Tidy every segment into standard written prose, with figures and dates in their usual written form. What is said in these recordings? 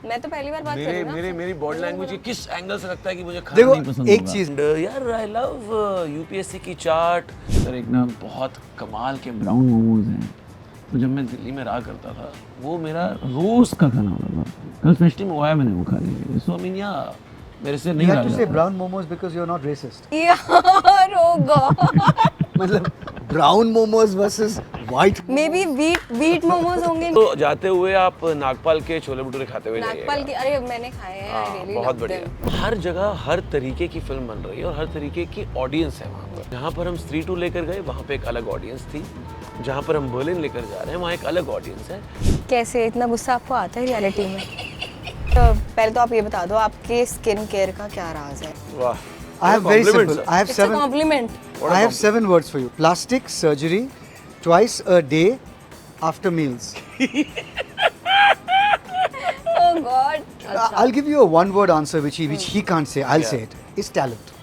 मैं तो पहली बार बात कर रही हूँ ना मेरी बॉडी लैंग्वेज किस एंगल से लगता है कि मुझे खाना नहीं पसंद देखो एक होगा। चीज यार आई लव यूपीएससी की चाट। सर एक ना बहुत कमाल के ब्राउन मोमोज हैं, तो जब मैं दिल्ली में रहा करता था वो मेरा रोज का खाना होता था। कल स्पेशली मंगवाया मैंने वो खाने के लिए। सो आई मीन या मेरे से नहीं You रहा had to say जाता। brown momos because you're not racist. यार ओ गॉड मतलब brown momos versus white momos. May be wheat momos होंगे तो जाते हुए आप नागपाल के छोले भटूरे खाते हुए नागपाल की। जाइएगा। अरे मैंने खाए हैं, हाँ, I really बहुत love बढ़िया। them. हर जगह हर तरीके की फिल्म बन रही है और हर तरीके की ऑडियंस है वहाँ पर। जहाँ पर हम स्त्री 2 लेकर गए वहाँ पे एक अलग ऑडियंस थी, जहाँ पर हम बर्लिन लेकर जा रहे हैं वहाँ एक अलग ऑडियंस है। कैसे इतना गुस्सा आपको आता है रियलिटी में? तो पहले तो आप ये बता दो आपके स्किन केयर का क्या राज है? वाह, I have very Compliment, simple. sir. I have it's a seven. Compliment. I have 7 words for you. Plastic surgery, twice a day, after meals. Oh God. I'll give you a one-word answer which he can't say. I'll say it. It's talent.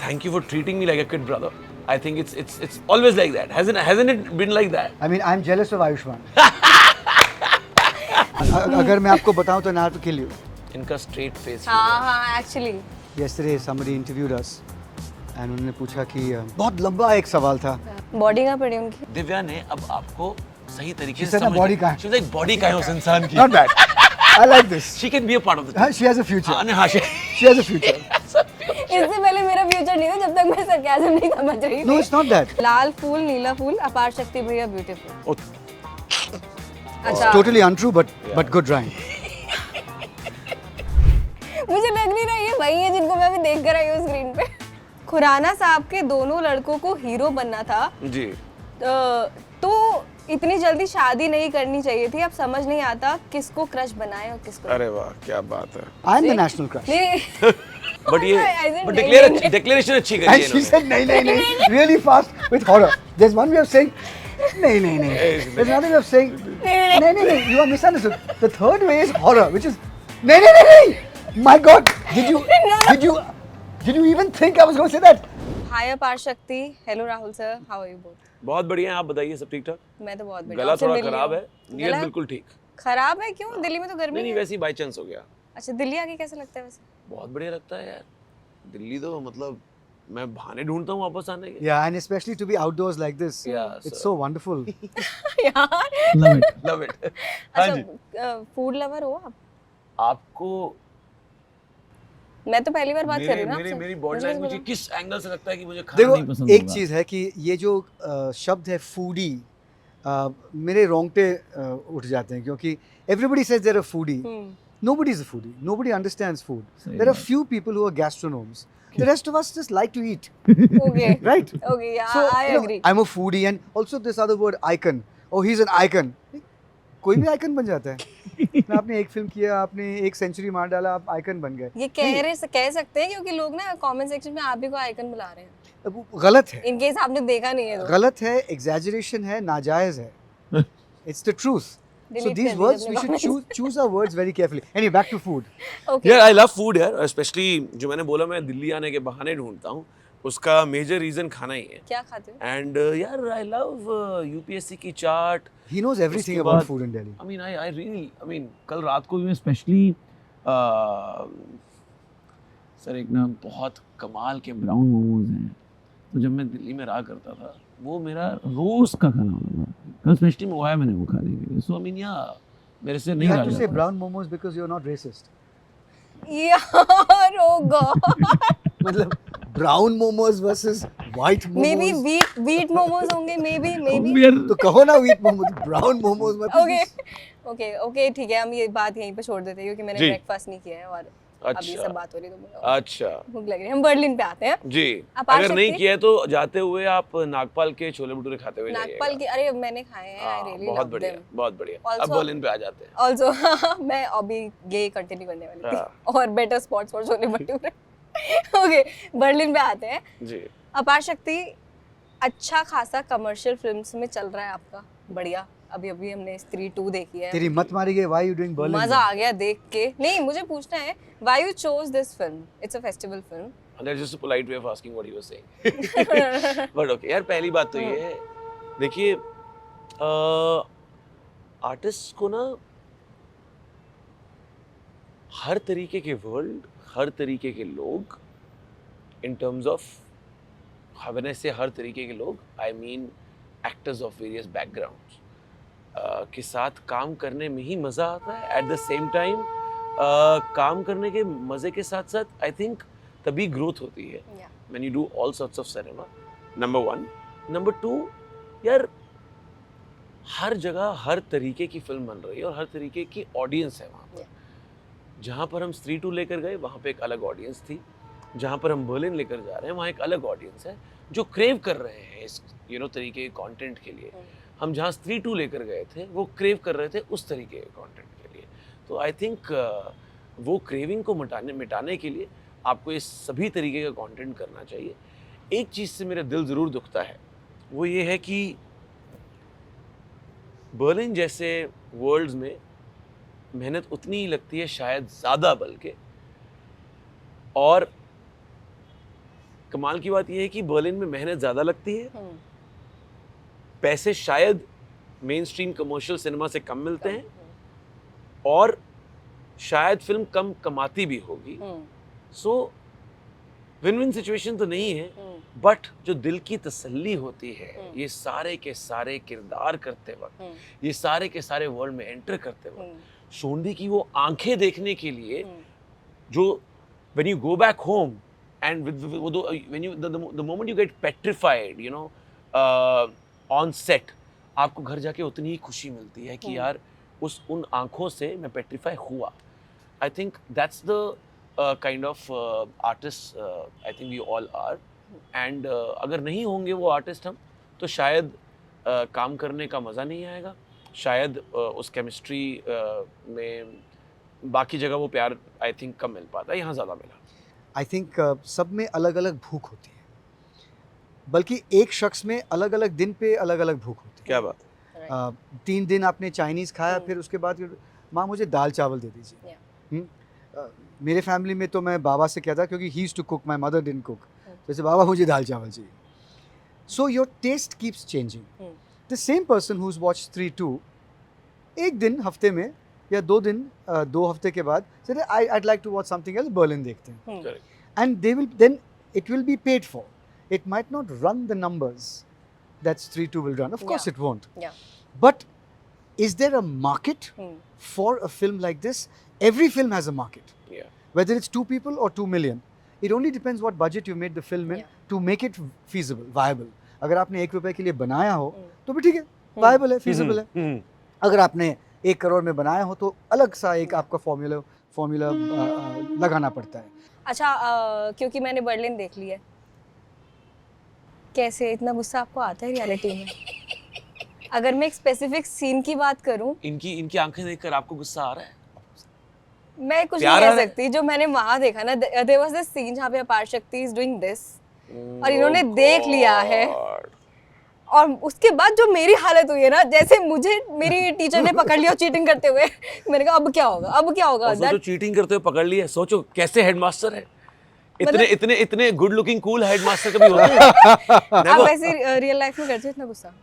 Thank you for treating me like a kid brother. I think it's always like that. Hasn't it been like that? I mean, I'm jealous of Ayushman. अगर मैं आपको बताऊं तो ना to kill you. इनका straight face. हाँ हाँ actually Yesterday somebody interviewed us and उन्होंने पूछा कि बहुत लंबा एक सवाल था. बॉडी कहाँ पड़ी उनकी? दिव्या ने अब आपको सही तरीके She से said ना body कहाँ है? She was like body कहाँ है उस इंसान की? Not bad. I like this. She can be a part of the She has a future. हाँ, हाँ, She has a future. इससे पहले मेरा फ्यूचर नहीं था जब तक मैं सरकाज़म नहीं समझ रही No, थी। it's not that. लाल फूल नीला फूल अपार शक्ति भैया ब्यूटीफुल। अच्छा Totally untrue, but good rhyme. मुझे लग नहीं रहा ये वही है जिनको मैं अभी देख कर आई हूँ स्क्रीन पे। खुराना साहब के दोनों लड़कों को हीरो बनना था जी। तो इतनी जल्दी शादी नहीं करनी चाहिए थी। अब समझ नहीं आता किसको क्रश बनाए और किसको अरे वाह क्या बात है। I'm the national crush. नहीं। बट ये I said बट नहीं, डिक्लेरेशन अच्छी करी And है she इन्होंने। said nahi, really fast with horror. There's one way of saying nahi. There's another way of saying nahi. You are misunderstood. The third way is horror, which is nahi. My God, did you even think I was going to say that? Hi Aparshakti. Hello Rahul sir, how are you both? बहुत बढ़िया हैं, आप बताइए सब ठीक ठाक? मैं तो बहुत बढ़िया। गला आपसे थोड़ा मिल रही खराब हूँ। है, नीयत गला बिल्कुल ठीक। खराब है क्यों? दिल्ली में तो गर्मी नहीं है। वैसे ही बाई चांस हो गया। अच्छा दिल्ली आके कैसा लगता है वैसे? बहुत बढ़िया लगता है यार। दिल्ली तो मतलब मैं बहाने ढूंढता हूँ वापस आने के। Yeah, and especially to be outdoors like this. Yeah, It's so- so wonderful. यार लव इट। हाँ जी। अच्छा फूड लवर हो आप? आपको मैं तो पहली बार बात कर रही हूँ ना आपसे। मेरी बॉडी मुझे लैंग्वेज पता- किस एंगल से लगता है कि मुझे खाना देखो नहीं पसंद एक होगा। चीज़ है कि ये जो शब्द है फूडी मेरे रोंगटे उठ जाते हैं क्योंकि everybody says they're a foodie. Nobody's a foodie. Nobody understands food. सही There are बात। few people who are gastronomes. The rest of us just like to eat, Okay. right? Okay, yeah, So I you know, agree. I'm a foodie, and also this other word icon. Oh, he's an icon. कोई भी icon बन जाता है ना। आपने एक film किया, आपने एक सेंचुरी मार डाला, आप आइकन बन गए। ये कह सकते हैं क्योंकि लोग ना कमेंट सेक्शन में आप भी को आइकन बुला रहे हैं। अब वो गलत है, इन केस आपने देखा नहीं है तो। गलत है, एग्जैजरेशन है, नाजायज है। It's the truth. So Delete these कर words दीजिए we should अपने choose our words very carefully. Anyway, back to food. Okay. यार आई लव फूड यार, स्पेशली जो मैंने बोला मैं दिल्ली आने के बहाने ढूंढता हूँ, उसका मेजर रीजन खाना ही है। क्या खाते हो? एंड यार आई लव यूपीएससी की चाट। He knows everything उसके about बाद- food in Delhi. I mean, I really, कल रात को भी मैं स्पेशली सर एक ना बहुत कमाल के ब्राउन मोमोज हैं, तो जब मैं दिल्ली में रहा करता था वो मेरा रोज का खाना होता था। कल स्पेशली मंगवाया मैंने वो खाने के लिए। सो आई मीन या मेरे से You नहीं have रहा to say जाता। brown momos because you're not racist. यार ओ गॉड। मतलब brown momos versus white momos. May be wheat momos होंगे मे बी यार तो कहो ना wheat momos, brown momos मत। ओके ठीक है, हम ये बात यहीं पे छोड़ देते हैं क्योंकि मैंने जी। ब्रेकफास्ट नहीं किया है और अब ये अच्छा। सब बात हो रही है तो मुझे अच्छा भूख लग रही है। हम बर्लिन पे आते हैं। जी, अपार अगर नहीं शक्ति? किया तो जाते हुए आप नागपाल के छोले भटूरे खाते हुए नागपाल की अरे मैंने खाए हैं। आई हाँ, रियली बहुत लव बढ़िया देम। बहुत बढ़िया। अब Also- बर्लिन पे आ जाते हैं। ऑल्सो मैं अभी ये कंटिन्यू करने वाली थी हाँ। और better spots for chole bhature. Okay Berlin पे आते हैं। जी अपार शक्ति अच्छा खासा कमर्शियल फिल्म्स में चल रहा है आपका, बढ़िया। अभी अभी हमने स्त्री 2 देखी है। तेरी मत मारी गई, why you doing Berlin? मजा आ गया देख के। नहीं मुझे पूछना है why you chose this film? It's a festival film. And that's just a polite way of asking what he was saying. But okay, यार पहली बात तो ये है, देखिए आर्टिस्ट को ना हर तरीके के वर्ल्ड, हर तरीके के लोग, in terms of, when I से हर तरीके के लोग, I mean actors of various backgrounds के साथ काम करने में ही मज़ा आता है. एट द सेम टाइम काम करने के मज़े के साथ साथ आई थिंक तभी ग्रोथ होती है when you do all sorts of cinema. Number 1. Number 2, यार हर जगह हर तरीके की फिल्म बन रही है और हर तरीके की ऑडियंस है वहाँ पर. जहाँ पर हम स्त्री 2 लेकर गए वहाँ पे एक अलग ऑडियंस थी, जहाँ पर हम बर्लिन लेकर जा रहे हैं वहाँ एक अलग ऑडियंस है जो क्रेव कर रहे हैं इस तरीके के कंटेंट के लिए. हम जहाँ स्त्री 2 लेकर गए थे वो क्रेव कर रहे थे उस तरीके के कंटेंट के लिए. तो आई थिंक वो क्रेविंग को मिटाने के लिए आपको ये सभी तरीके का कंटेंट करना चाहिए. एक चीज़ से मेरा दिल ज़रूर दुखता है, वो ये है कि बर्लिन जैसे वर्ल्ड्स में मेहनत उतनी ही लगती है, शायद ज़्यादा बल्कि. और कमाल की बात यह है कि बर्लिन में मेहनत ज़्यादा लगती है, पैसे शायद मेन स्ट्रीम कमर्शियल सिनेमा से कम मिलते हैं और शायद फिल्म कम कमाती भी होगी. सो विन विन सिचुएशन तो नहीं है, बट जो दिल की तसल्ली होती है ये सारे के सारे किरदार करते वक्त, ये सारे के सारे वर्ल्ड में एंटर करते वक्त सोंधी की वो आंखें देखने के लिए, जो when you go back home and the moment you get petrified, you know, on set, आपको घर जाके उतनी ही खुशी मिलती है कि यार उन आंखों से मैं पेट्रीफाई हुआ. I think that's the kind of artist I think we all are. And अगर नहीं होंगे वो आर्टिस्ट हम, तो शायद काम करने का मज़ा नहीं आएगा, शायद उस केमिस्ट्री में बाकी जगह वो प्यार आई थिंक कम मिल पाता है, यहाँ ज़्यादा मिला. आई थिंक सब में अलग अलग भूख होती है, बल्कि एक शख्स में अलग अलग दिन पे अलग अलग भूख होती है. क्या बात. 3 दिन आपने चाइनीज़ खाया, फिर उसके बाद माँ मुझे दाल चावल दे दीजिए. मेरे फैमिली में तो मैं बाबा से कहता, क्योंकि he used to cook, my mother didn't cook, जैसे बाबा मुझे दाल चावल चाहिए. So your taste keeps changing. The same person who has watched Stree 2 एक दिन हफ्ते में या 2 दिन 2 हफ्ते के बाद said I'd like to watch something else, Berlin देखते हैं. And they will then, it will be paid for. It might not run the numbers that Stree 2 will run. Of course it won't. But is there a market for a film like this? Every film has a market. Whether it's 2 people or 2 million. It only depends what budget you made the film in to make it feasible, viable. अगर आपने 1 रुपए के लिए बनाया हो तो भी ठीक है, viable है, feasible है. अगर आपने 1 करोड़ में बनाया हो तो अलग सा एक आपका फॉर्मूला लगाना पड़ता है. अच्छा, क्योंकि मैंने बर्लिन देख ली है, कैसे इतना गुस्सा आपको आता है रियलिटी में? अगर मैं एक स्पेसिफिक सीन की बात करूं, इनकी आंखें देखकर आपको गुस्सा आ रहा है? मैं कुछ नहीं कह सकती. जो मैंने वहां देखा ना, देयर वाज दिस सीन जहां पे अपार शक्ति इज डूइंग दिस और इन्होंने देख लिया है, और उसके बाद जो मेरी हालत हुई है ना, जैसे मुझे मेरी टीचर ने पकड़ लिया चीटिंग करते हुए, मैंने कहा अब क्या होगा, अब क्या होगा. सोचो चीटिंग करते हुए पकड़ लिया, सोचो कैसे हेडमास्टर है. इतने गुड लुकिंग कूल हेडमास्टर कभी होते हैं? आप वैसे रियल लाइफ में करते हो इतना गुस्सा?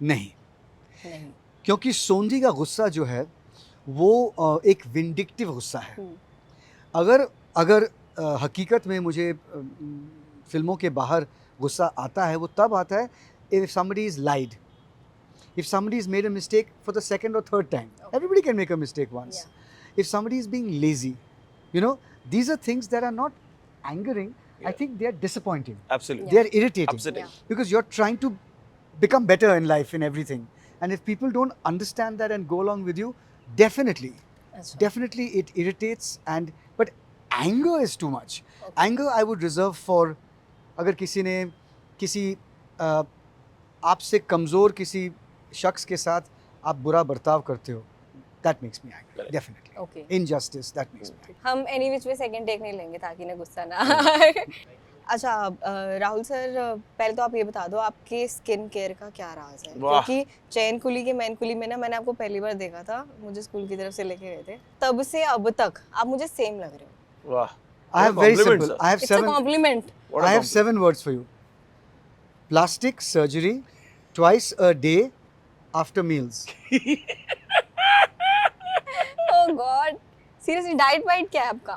नहीं, क्योंकि सोंधी का गुस्सा जो है वो एक विंडिक्टिव गुस्सा है. अगर हकीकत में मुझे फिल्मों के बाहर गुस्सा आता है, वो तब आता है if somebody is lied, if somebody has made a mistake for the second or third time. Everybody can make a mistake once. If somebody is being lazy, you know, these are things that are not angering. I think they are disappointing. Absolutely. They are irritating. Absolutely. Because you're trying to become better in life, in everything. And if people don't understand that and go along with you, definitely it irritates. But anger is too much. Anger I would reserve for, अगर किसी ने किसी आपसे कमज़ोर किसी शख्स के साथ आप बुरा बर्ताव करते हो, that makes me angry. Definitely. Okay. Injustice, that makes me angry. हम any which way second take नहीं लेंगे ताकि ना गुस्सा ना आए. अच्छा, राहुल सर, पहले तो आप ये बता दो आपके स्किन केयर का क्या राज है? क्योंकि चैन कुली के मैन कुली में ना, मैंने आपको पहली बार देखा था, मुझे स्कूल की तरफ से लेके गए थे, तब से अब तक आप मुझे सेम लग रहे हो. वाह. I have very simple. I have It's a 7. compliment. I have 7 words for you. Plastic surgery twice a day after meals. Oh God. Seriously diet white क्या है आपका?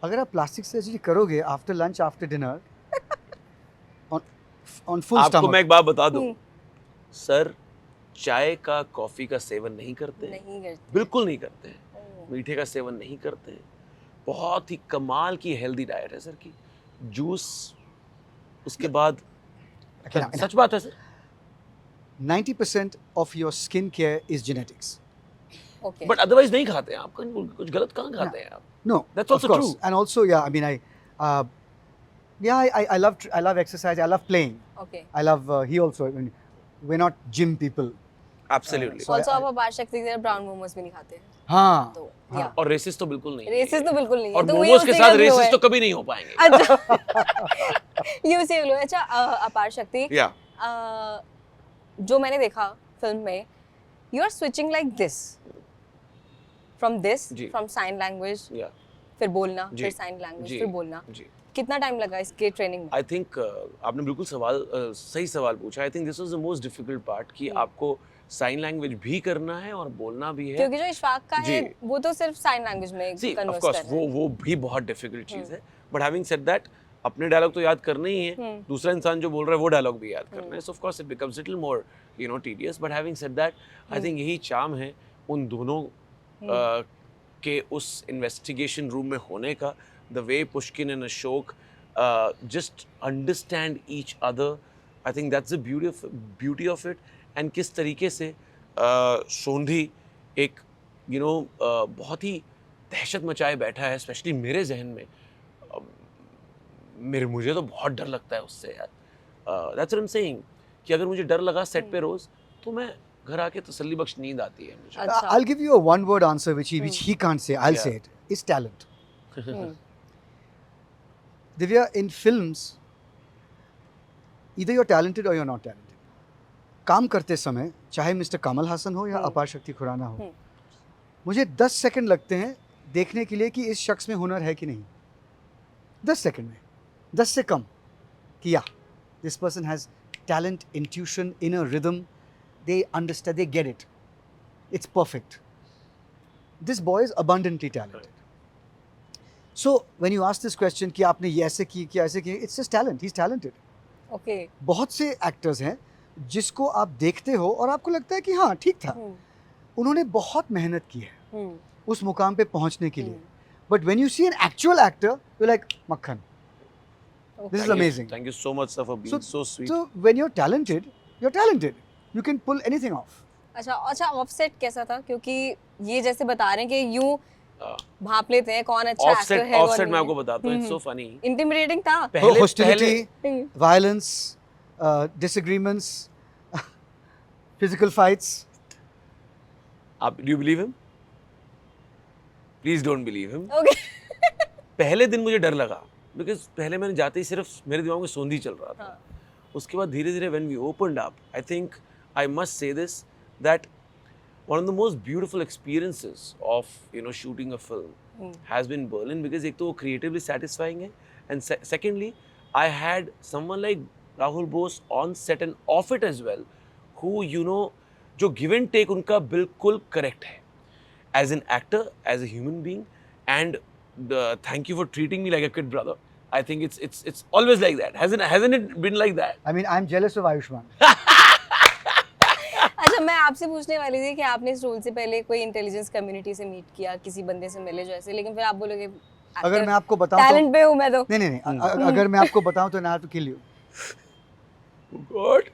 अगर आप प्लास्टिक सर्जरी करोगे after lunch after dinner on full आपको stomach, मैं एक बात बता दूं, हम्म। सर चाय का कॉफी का सेवन नहीं करते हैं, नहीं करते। बिल्कुल नहीं करते हैं, ओह, मीठे का सेवन नहीं करते हैं, बहुत ही कमाल की हेल्दी डाइट है सर की, जूस, उसके बाद सच बात है sir, 90% of your skin care is genetics. Okay. But otherwise नहीं खाते हैं आप, कुछ गलत कहाँ खाते हैं आप? No, That's of also course. true. And also, yeah, I mean, I love exercise. I love playing. Okay. I love he also. I mean, we're not gym people. Absolutely. So also I- आप अपार शक्ति की तरह brown momos भी नहीं खाते हैं, हाँ. तो हाँ. या और रेसिस तो बिल्कुल नहीं है। रेसिस तो बिल्कुल नहीं है, और तो ये मोमोज के उसी साथ का glow रेसिस है। तो कभी नहीं हो पाएंगे। अच्छा ये उसी ग्लो। अच्छा अपार शक्ति, या जो मैंने देखा फिल्म में, you are switching like this, from this, जी। फ्रॉम साइन लैंग्वेज, या फिर बोलना, जी, फिर साइन लैंग्वेज, जी, फिर बोलना। जी। कितना टाइम लगा इसके ट्रेनिंग में? आई थिंक आपने बिल्कुल सही सवाल पूछा। I think this was the most difficult part कि आपको साइन लैंग्वेज भी करना है और बोलना भी है। क्योंकि जो इशफाक का है जी। वो तो सिर्फ साइन लैंग्वेज में सी ऑफ कन्वर्स कोर्स कर रहा है। वो भी बहुत डिफिकल्ट चीज है, बट हैविंग सेड दैट अपने डायलॉग तो याद करने ही है, दूसरा इंसान जो बोल रहा है वो डायलॉग भी याद करना है, सो of course it becomes little more tedious, but having said that I think यही चार्म है उन दोनों के उस इन्वेस्टिगेशन रूम में होने का, the way Pushkin and Ashok just understand each other. I think that's the beauty of it. And किस तरीके से सोंधी एक बहुत ही दहशत मचाए बैठा है, स्पेशली मेरे जहन में। मुझे तो बहुत डर लगता है उससे यार। That's what I'm saying कि अगर मुझे डर लगा सेट पे रोज, तो मैं घर आके तसल्ली बख्श नींद आती है मुझे। अच्छा। I'll give you a one-word answer which he can't say. I'll Yeah. say it. It's talent. Divya, in films, either you're talented or you're not talented. काम करते समय चाहे मिस्टर कमल हासन हो या अपार शक्ति खुराना हो, मुझे 10 सेकंड लगते हैं देखने के लिए कि इस शख्स में हुनर है कि नहीं। 10 सेकंड में, 10 से कम कि या this person has talent, intuition, inner rhythm, they understand, they get it, it's perfect. This boy is abundantly talented. So when you ask this question कि आपने ये ऐसे की ऐसे की, it's just talent. He's talented. Okay. बहुत से actors हैं जिसको आप देखते हो और आपको लगता है कि हाँ ठीक था, उन्होंने बहुत मेहनत की है उस मुकाम पे पहुंचने के लिए, but when you see an actual actor, you're like मक्खन. This is amazing. Thank you so much sir for being so sweet. So when you're talented, you're talented. You can pull anything off. अच्छा offset कैसा था? क्योंकि ये जैसे बता रहे हैं कि यूं भाप लेते हैं कौन अच्छा एक्टर है, ऑफसेट मैं आपको बताता हूँ, इट्स सो फनी। इंटिमिडेटिंग था। Hostility, violence, disagreements, physical fights. आप do you believe him? Please don't believe him. Okay. पहले दिन मुझे डर लगा, बिकॉज पहले मैंने जाते ही सिर्फ मेरे दिमाग में सोंधी चल रहा था। उसके बाद धीरे धीरे when we opened up, I think I must say this that one of the most beautiful experiences of shooting a film has been Berlin, because एक तो वो creatively satisfying है, and secondly I had someone like Rahul Bose on set and off it as well, who जो give and take उनका बिल्कुल correct है, as an actor, as a human being, and thank you for treating me like a kid brother. I think it's always like that. Hasn't it been like that? I mean, I'm jealous of Ayushman. अच्छा मैं आपसे पूछने वाली थी कि आपने इस role से पहले कोई इंटेलिजेंस कम्युनिटी से मीट किया, किसी बंदे से मिले जो ऐसे, लेकिन फिर आप बोलोगे अगर मैं आपको बताऊं तो टैलेंट पे हूं मैं तो। नहीं अगर मैं आपको बताऊं तो I have to kill you. God.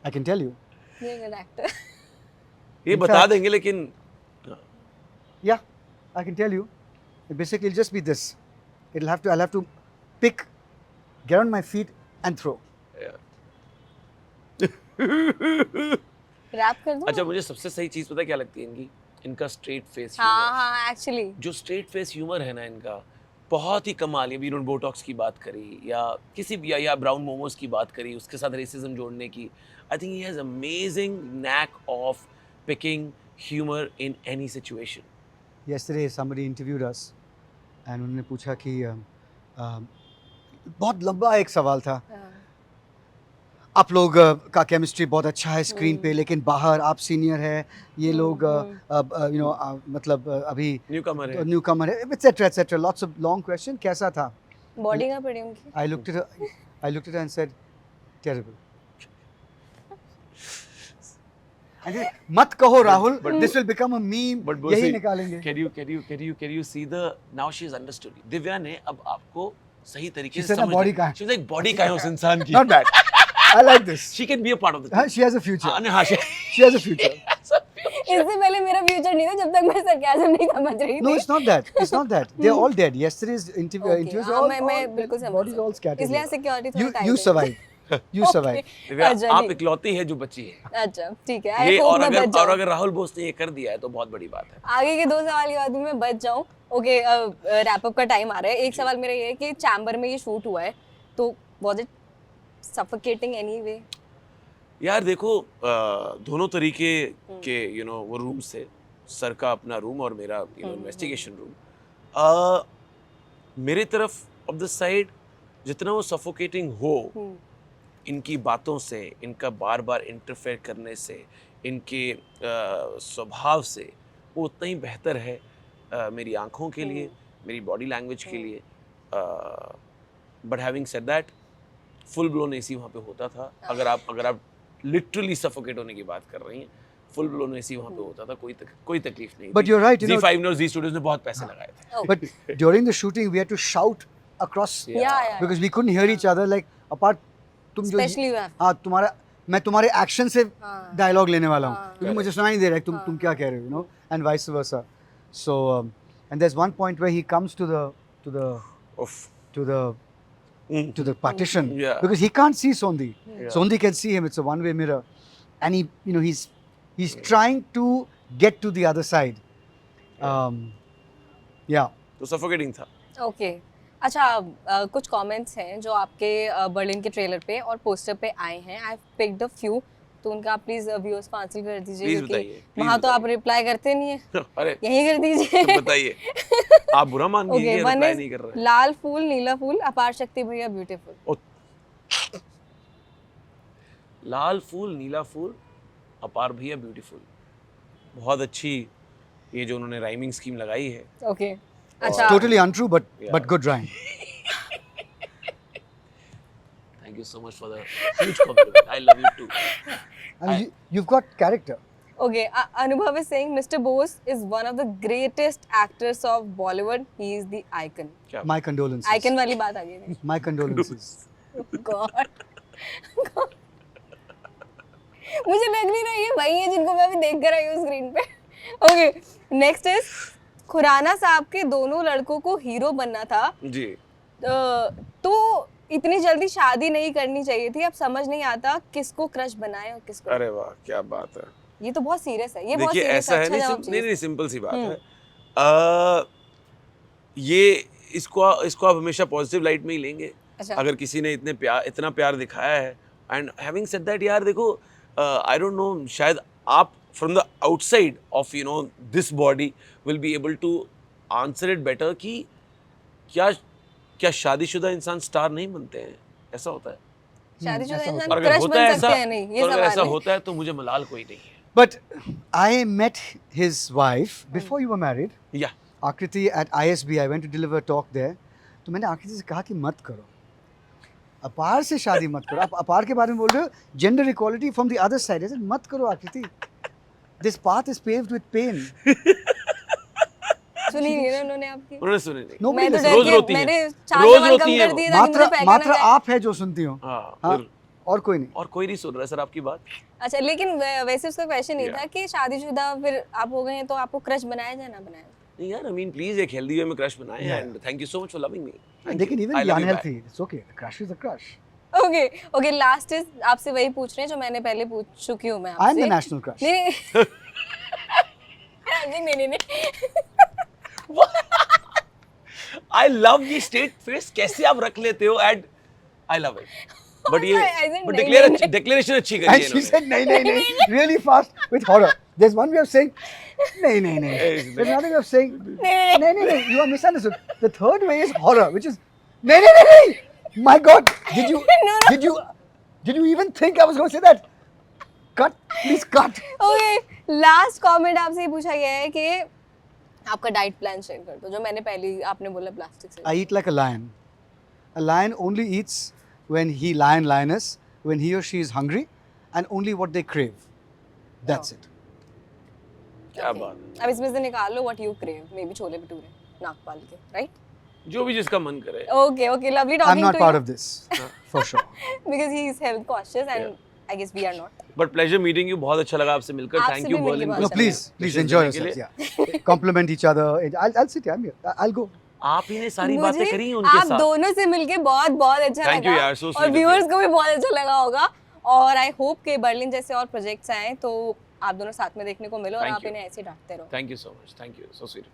I can tell you. Being an actor. ये In बता fact- देंगे, लेकिन Yeah, I can tell you. Basically, it'll just be this. I'll have to pick, get on my feet and throw. Rap कर दूं? अच्छा मुझे सबसे सही चीज पता क्या लगती है इनका स्ट्रेट फेस हाँ ह्यूमर। हाँ एक्चुअली जो स्ट्रेट फेस ह्यूमर है ना इनका, बहुत ही कमाल है। अभी इन्होंने बोटॉक्स की बात करी या किसी भी या ब्राउन मोमोज की बात करी, उसके साथ रेसिज्म जोड़ने की। I think he has amazing NAAC of picking humour in any situation. Yesterday, somebody interviewed us, and उन्होंने पूछा कि बहुत लंबा एक सवाल था। आप लोग का केमिस्ट्री बहुत अच्छा है स्क्रीन पे, लेकिन बाहर आप सीनियर है, ये लोग यू नो मतलब अभी न्यूकमर है। न्यूकमर है, etcetera lots of long question. कैसा था? बॉडी कहाँ पड़ी उनकी? I looked at her and said, terrible. And then, मत कहो Rahul, this will become a meme. But यही निकालेंगे. Can you see the now she's understood. Divya ने अब आपको सही तरीके She से said, समझ body लिया. कहाँ है? She's like body कहाँ है उस इंसान की. Not bad. I like this. She can be a part of the. हाँ, she has a future. हाँ, She has a future. इससे पहले मेरा फ्यूचर नहीं था जब तक मैं सरकाज़म नहीं समझ रही No, थी। it's not that. It's not that. They're all dead. Yesterday's interviews are हाँ, all, मैं बिल्कुल समझ bodies all scattered. इसलिए security You survive. You survive. Divya अच्छा, आप ठीक। इकलौती है जो बची है. अच्छा ठीक है, ये I hope और मैं बच अगर जाऊँ। राहुल बोस ने ये कर दिया है तो बहुत बड़ी बात है. आगे के 2 सवाल के बाद भी मैं बच जाऊँ। ओके, रैप अप का टाइम आ रहा है। एक सवाल मेरा ये है कि चैम्बर में ये शूट हुआ है, तो वाज इट सफोकेटिंग एनीवे? यार देखो दोनों तरीके के वो रूम्स थे. सर का अपना रूम और मेरा इन्वेस्टिगेशन रूम. मेरे तरफ ऑफ द साइड जितना वो सफोकेटिंग हो इनकी बातों से, इनका बार बार इंटरफेयर करने से, इनके स्वभाव से, वो उतना ही बेहतर है मेरी आंखों के लिए, मेरी बॉडी लैंग्वेज के लिए. But having said that, full blown AC वहाँ पे होता था. अगर आप लिटरली सफोकेट होने की बात कर रही हैं, फुल ब्लोन एसी वहाँ पे होता था, कोई तकलीफ नहीं. But you're right, you know. Z5 ने और Z Studios ने बहुत पैसे लगाए थे. But during the shooting, we had to shout across Yeah. because we couldn't hear each other. Like apart, तुम जो Especially you have- हाँ मैं तुम्हारे एक्शन से हाँ। डायलॉग लेने वाला हूँ, हाँ। क्योंकि मुझे सुनाई दे रहा है तुम क्या कह रहे हो, you know, and vice versa. So and there's one point where he comes to the partition Yeah. because he can't see Sondi. Yeah. Sondi can see him. It's a one-way mirror, and he's trying to get to the other side. Yeah. तो suffocating था. Okay, अच्छा कुछ comments हैं जो आपके Berlin के trailer पे और पोस्टर पे आए हैं. I have picked a few, तो उनका आप प्लीज व्यूअर्स को आंसर कर दीजिए, Please क्योंकि बताइए, please वहाँ तो आप बताइए. रिप्लाई करते नहीं है. अरे यहीं कर दीजिए. तो बताइए. आप बुरा मान ओके, लीजिए, वन रिप्लाई इज नहीं कर रहे. लाल फूल नीला फूल, अपार शक्ति भैया ब्यूटीफुल. लाल फूल नीला फूल, अपार भैया ब्यूटीफुल. बहुत अच्छी ये जो उन्होंने राइमिंग स्कीम लगाई है. ओके, It's अच्छा totally untrue, but Yeah. good rhyme. Thank you so much for the huge compliment. I love you too. And you've got character. Okay, Anubhav is saying mister Bose is one of the greatest actors of Bollywood. He is the icon. क्या My condolences. Icon वाली बात आ गई. My condolences. God, मुझे लग नहीं रहा ये वही है जिनको मैं अभी देख कर आई हूँ स्क्रीन पे. ओके, नेक्स्ट इज खुराना साहब के दोनों लड़कों को हीरो बनना था, जी. तो इतनी जल्दी शादी नहीं करनी चाहिए थी. अब समझ नहीं आता किसको क्रश बनाए और किसको. अरे वाह क्या बात है. ये तो बहुत सीरियस है. ये बहुत देखिए सीरियस ऐसा है, अच्छा नहीं जवाब चाहिए. नहीं सिंपल सी बात है. ये इसको आप हमेशा पॉजिटिव लाइट में ही लेंगे. अच्छा. अगर किसी ने इतना प्यार दिखाया है, एंड हैविंग सेड दैट, यार देखो आई डोंट नो, शायद आप from the outside of this body will be able to answer it better कि क्या शादीशुदा इंसान स्टार नहीं बनते हैं. ऐसा होता है. शादीशुदा ऐसा इंसान और अगर क्रश होता बन है सकते ऐसा, हैं नहीं, ये और अगर सवाल ऐसा है. होता है तो मुझे मलाल कोई नहीं है. But I met his wife before you were married. या Akriti at ISB. I went to deliver a talk there. तो मैंने आकृति से कहा कि मत करो, अपार से शादी मत करो. आप अपार के बारे में बोल रहे हो, gender equality from the other side. ऐसे मत करो आकृति. This path is paved with pain. सुनी नहीं ना उन्होंने आपकी. उन्होंने सुने नहीं. Nobody मैं तो listens. डर रोज के रोती हैं. मैंने 4 रोज सवाल रोती कम हैं कर वो. दिए ताकि मुझे फेंका ना मात्र जाए. आप है जो सुनती हो. हाँ, हाँ, फिर और कोई नहीं. और कोई नहीं सुन रहा है सर आपकी बात. अच्छा, लेकिन वैसे उसका क्वेश्चन ये Yeah. था कि शादीशुदा फिर आप हो गए हैं तो आपको क्रश बनाया जाए ना बनाया. नहीं यार, I mean प्लीज एक हेल्दी वे में क्रश बनाएं. Yeah. And thank you so much for loving me. They can even be unhealthy. It's okay. The crush is a crush. Okay okay, last is आपसे वही पूछ रहे हैं जो मैंने पहले पूछ चुकी हूँ मैं I'm आपसे. the national crush. नहीं नहीं नहीं नहीं. आई लव ये स्ट्रेट फेस कैसे आप रख लेते हो. And I love it. But ये I said बट नहीं, डिक्लेरेशन अच्छी करी And है she इन्होंने. said, nay, really fast with horror. There's one way of saying, nay. There's another way of saying, nay. You are misunderstood. The third way is horror, which is, nay. My God, No. did you? Did you even think I was going to say that? Cut. Please cut. Okay last comment आपसे ये पूछा गया है कि आपका diet plan share कर दो, जो मैंने पहले आपने बोला प्लास्टिक से। I eat like a lion. A lion only eats when lioness, when he or she is hungry, and only what they crave. That's it. क्या Okay. बात है। अब इसमें से निकाल लो what you crave, may be chole bhature Nagpal के, राइट? जो भी जिसका मन करे। Okay okay lovely I'm talking not to part you of this, for sure. Because he is health conscious and Yeah. I guess we are not. But pleasure meeting you, बहुत अच्छा लगा आपसे मिलकर। आपसे थैंक यू भी मिलके Berlin. बहुत No, अच्छा please Decision enjoy लेने के yourselves. Yeah. Compliment each other. I'll sit here. I'm here. I'll go. आप ही ने सारी बातें करी हैं उनके आप साथ। दोनों से मिलके बहुत बहुत अच्छा Thank you लगा यार, so sweet और of व्यूअर्स you. को भी बहुत अच्छा लगा होगा और आई होप कि बर्लिन जैसे और प्रोजेक्ट्स आए तो आप दोनों साथ में देखने को मिले और Thank आप you. इन्हें ऐसे ही डांटते रहो। Thank you so much, thank you, so sweet.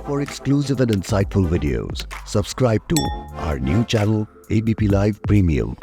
For exclusive and insightful videos, subscribe to our new channel ABP Live Premium.